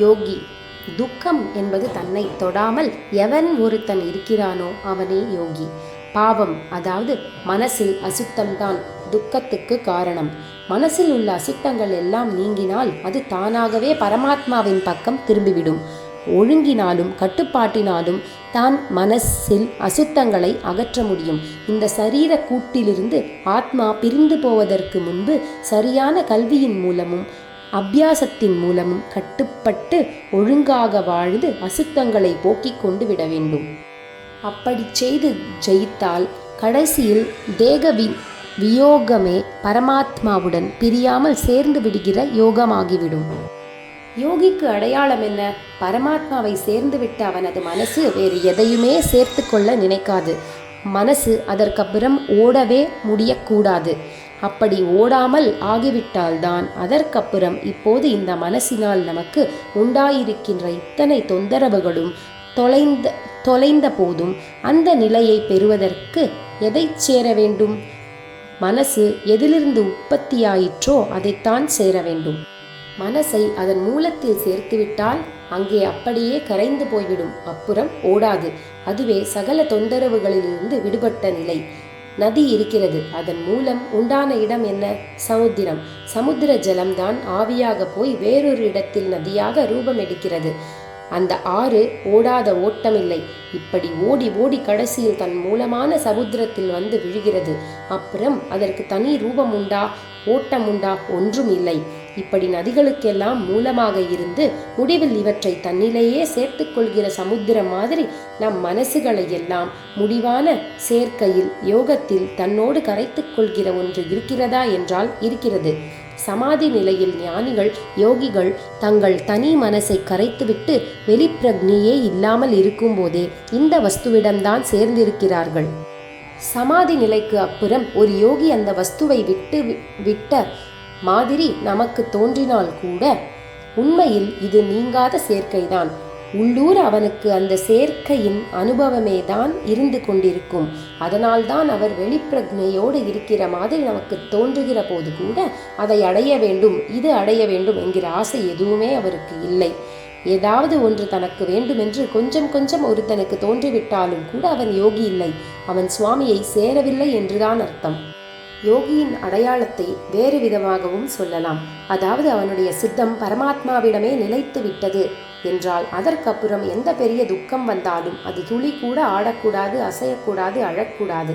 யோகி. துக்கம் என்பது தன்னை தொடாமல் எவன் ஒருத்தன் இருக்கிறானோ அவனே யோகி. பாவம், அதாவது மனசில் அசுத்தம்தான் துக்கத்துக்கு காரணம். மனசில் உள்ள அசுத்தங்கள் எல்லாம் நீங்கினால் அது தானாகவே பரமாத்மாவின் பக்கம் திரும்பிவிடும். ஒழுங்கினாலும் கட்டுப்பாட்டினாலும் தான் மனசில் அசுத்தங்களை அகற்ற முடியும். இந்த சரீர கூட்டிலிருந்து ஆத்மா பிரிந்து போவதற்கு முன்பு சரியான கல்வியின் மூலமும் அபியாசத்தின் மூலமும் கட்டுப்பட்டு ஒழுங்காக வாழ்ந்து அசுத்தங்களை போக்கிக் கொண்டு விட வேண்டும். அப்படி செய்து ஜெயித்தால் கடைசியில் தேக வியோகமே பரமாத்மாவுடன் பிரியாமல் சேர்ந்து விடுகிற யோகமாகிவிடும். யோகிக்கு அடையாளம் என்ன? பரமாத்மாவை சேர்ந்துவிட்ட அவனது மனசு வேறு எதையுமே சேர்த்து கொள்ள நினைக்காது. மனசு அதற்கப்புறம் ஓடவே முடியக்கூடாது. அப்படி ஓடாமல் ஆகிவிட்டால்தான் அதற்கப்புறம் இப்போது இந்த மனசினால் நமக்கு உண்டாயிருக்கின்ற இத்தனை தொந்தரவுகளும் தொலைந்த போதும் அந்த நிலையை பெறுவதற்கு எதை சேர வேண்டும்? மனசு எதிலிருந்து உற்பத்தியாயிற்றோ அதைத்தான் சேர வேண்டும். மனசை அதன் மூலத்தில் சேர்த்துவிட்டால் அங்கே அப்படியே கரைந்து போய்விடும். அப்புறம் ஓடாது. அதுவே சகல தொந்தரவுகளிலிருந்து விடுபட்ட நிலை. நதி இருக்கிறது. அதன் மூலம் உண்டான இடம் என்ன? சமுத்திரம். சமுத்திர ஜலம்தான் ஆவியாக போய் வேறொரு இடத்தில் நதியாக ரூபம் எடுக்கிறது. அந்த ஆறு ஓடாத ஓட்டமில்லை. இப்படி ஓடி ஓடி கடைசியில் தன் மூலமான சமுத்திரத்தில் வந்து விழுகிறது. அப்புறம் அதற்கு தனி ரூபம் உண்டா, ஓட்டம் உண்டா? ஒன்றும் இல்லை. இப்படி நதிகளுக்கெல்லாம் மூலமாக இருந்து முடிவில் இவற்றை தன்னிலேயே சேர்த்து கொள்கிற சமுத்திரம் மாதிரி நம் மனசுகளை எல்லாம் முடிவான சேர்க்கையில் யோகத்தில் தன்னோடு கரைத்து கொள்கிற ஒன்று இருக்கிறதா என்றால் இருக்கிறது. சமாதி நிலையில் ஞானிகள் யோகிகள் தங்கள் தனி மனசை கரைத்துவிட்டு வெளிப்பிரக்னியே இல்லாமல் இருக்கும்போதே இந்த வஸ்துவிடம்தான் சேர்ந்திருக்கிறார்கள். சமாதி நிலைக்கு அப்புறம் ஒரு யோகி அந்த வஸ்துவை விட்ட மாதிரி நமக்கு தோன்றினால் கூட உண்மையில் இது நீங்காத சேர்க்கைதான். உள்ளூர் அவனுக்கு அந்த சேர்க்கையின் அனுபவமே தான் இருந்து கொண்டிருக்கும். அதனால்தான் அவர் வெளிப்பிரக்னையோடு இருக்கிற மாதிரி நமக்கு தோன்றுகிற போது கூட அதை அடைய வேண்டும், இது அடைய வேண்டும் என்கிற ஆசை எதுவுமே அவருக்கு இல்லை. ஏதாவது ஒன்று தனக்கு வேண்டுமென்று கொஞ்சம் கொஞ்சம் ஒருத்தனுக்கு தோன்றிவிட்டாலும் கூட அவன் யோகி இல்லை, அவன் சுவாமியை சேரவில்லை என்றுதான் அர்த்தம். யோகியின் அடையாளத்தை வேறு விதமாகவும் சொல்லலாம். அதாவது அவனுடைய சித்தம் பரமாத்மாவிடமே நிலைத்து விட்டது என்றால் அதற்கப்புறம் எந்த பெரிய துக்கம் வந்தாலும் அது துளி கூட ஆடக்கூடாது, அசையக்கூடாது, அழக்கூடாது.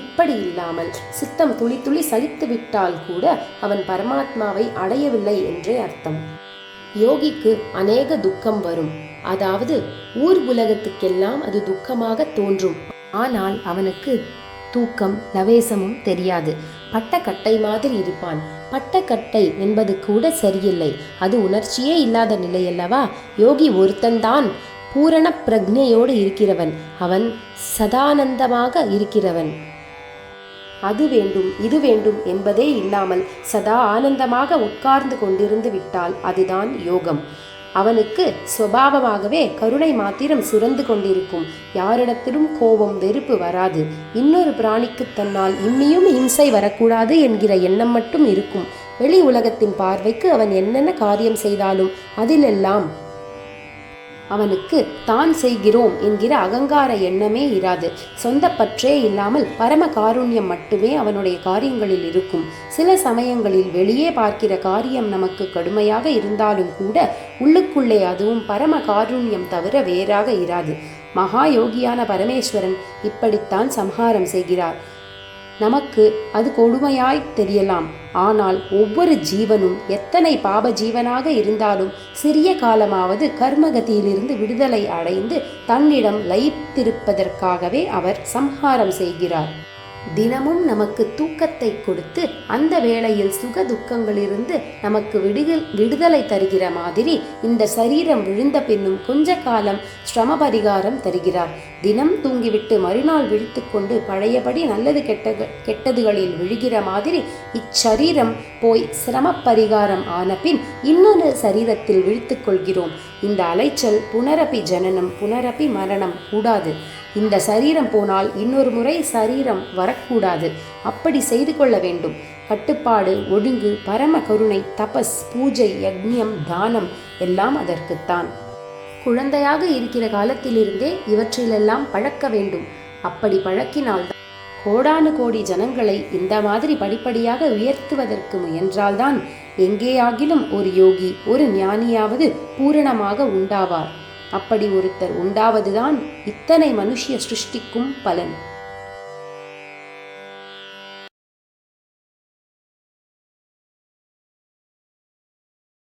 இப்படி இல்லாமல் சித்தம் துளி துளி சலித்து விட்டால் கூட அவன் பரமாத்மாவை அடையவில்லை என்றே அர்த்தம். யோகிக்கு அநேக துக்கம் வரும். அதாவது ஊர் உலகத்துக்கெல்லாம் அது துக்கமாக தோன்றும். ஆனால் அவனுக்கு தூக்கம் லவேசமும் தெரியாது. பட்டக்கட்டை மாதிரி இருப்பான். பட்டக்கட்டை என்பது கூட சரியில்லை, அது உணர்ச்சியே இல்லாத நிலையல்லவா. யோகி ஒருத்தன்தான் பூரண பிரக்ஞையோடு இருக்கிறவன். அவன் சதானந்தமாக இருக்கிறவன். அது வேண்டும் இது வேண்டும் என்பதே இல்லாமல் சதா ஆனந்தமாக உட்கார்ந்து கொண்டிருந்து விட்டால் அதுதான் யோகம். அவனுக்கு சுபாவமாகவே கருணை மாத்திரம் சுரந்து கொண்டிருக்கும். யாரிடத்திலும் கோபம் வெறுப்பு வராது. இன்னொரு பிராணிக்கு தன்னால் இம்மியும் இம்சை வரக்கூடாது என்கிற எண்ணம் மட்டும் இருக்கும். வெளி உலகத்தின் பார்வைக்கு அவன் என்னென்ன காரியம் செய்தாலும் அதிலெல்லாம் அவனுக்கு தான் செய்கிறோம் என்கிற அகங்கார எண்ணமே இராது. சொந்த பற்றே இல்லாமல் பரம காருண்யம் மட்டுமே அவனுடைய காரியங்களில் இருக்கும். சில சமயங்களில் வெளியே பார்க்கிற காரியம் நமக்கு கடுமையாக இருந்தாலும் கூட உள்ளுக்குள்ளே அதுவும் பரம காருண்யம் தவிர வேறாக இராது. மகா யோகியான பரமேஸ்வரன் இப்படித்தான் சம்ஹாரம் செய்கிறார். நமக்கு அது கொடுமையாய் தெரியலாம். ஆனால் ஒவ்வொரு ஜீவனும் எத்தனை பாப ஜீவனாக இருந்தாலும் சிறிய காலமாவது கர்மகதியிலிருந்து விடுதலை அடைந்து தன்னிடம் லயித்திருப்பதற்காகவே அவர் சம்ஹாரம் செய்கிறார். தினமும் நமக்கு தூக்கத்தை கொடுத்து அந்த வேளையில் சுக துக்கங்களிலிருந்து நமக்கு விடுதலை தருகிற மாதிரி இந்த சரீரம் விழுந்த பின்னும் கொஞ்ச காலம் ஸ்ரம பரிகாரம் தருகிறார். தினம் தூங்கிவிட்டு மறுநாள் விழித்து கொண்டு பழையபடி நல்லது கெட்டதுகளில் விழுகிற மாதிரி இச்சரீரம் போய் சிரம பரிகாரம் ஆன பின் இன்னொரு சரீரத்தில் விழித்து கொள்கிறோம். இந்த அலைச்சல் புனரப்பி ஜனனம் புனரப்பி மரணம் கூடாது. இந்த சரீரம் போனால் இன்னொரு முறை சரீரம் வரக்கூடாது. அப்படி செய்து கொள்ள வேண்டும். கட்டுப்பாடு, ஒழுங்கு, பரம கருணை, தபஸ், பூஜை, யக்ஞம், தானம் எல்லாம் அதற்குத்தான். குழந்தையாக இருக்கிற காலத்திலிருந்தே இவற்றிலெல்லாம் பழக்க வேண்டும். அப்படி பழக்கினால்தான் கோடானு கோடி ஜனங்களை இந்த மாதிரி படிப்படியாக உயர்த்துவதற்கு முயன்றால்தான் எங்கேயாகிலும் ஒரு யோகி, ஒரு ஞானியாவது பூரணமாக உண்டாவார். அப்படி ஒருத்தர் உண்டாவதுதான் இத்தனை மனுஷ்ய சிருஷ்டிக்கும் பலன்.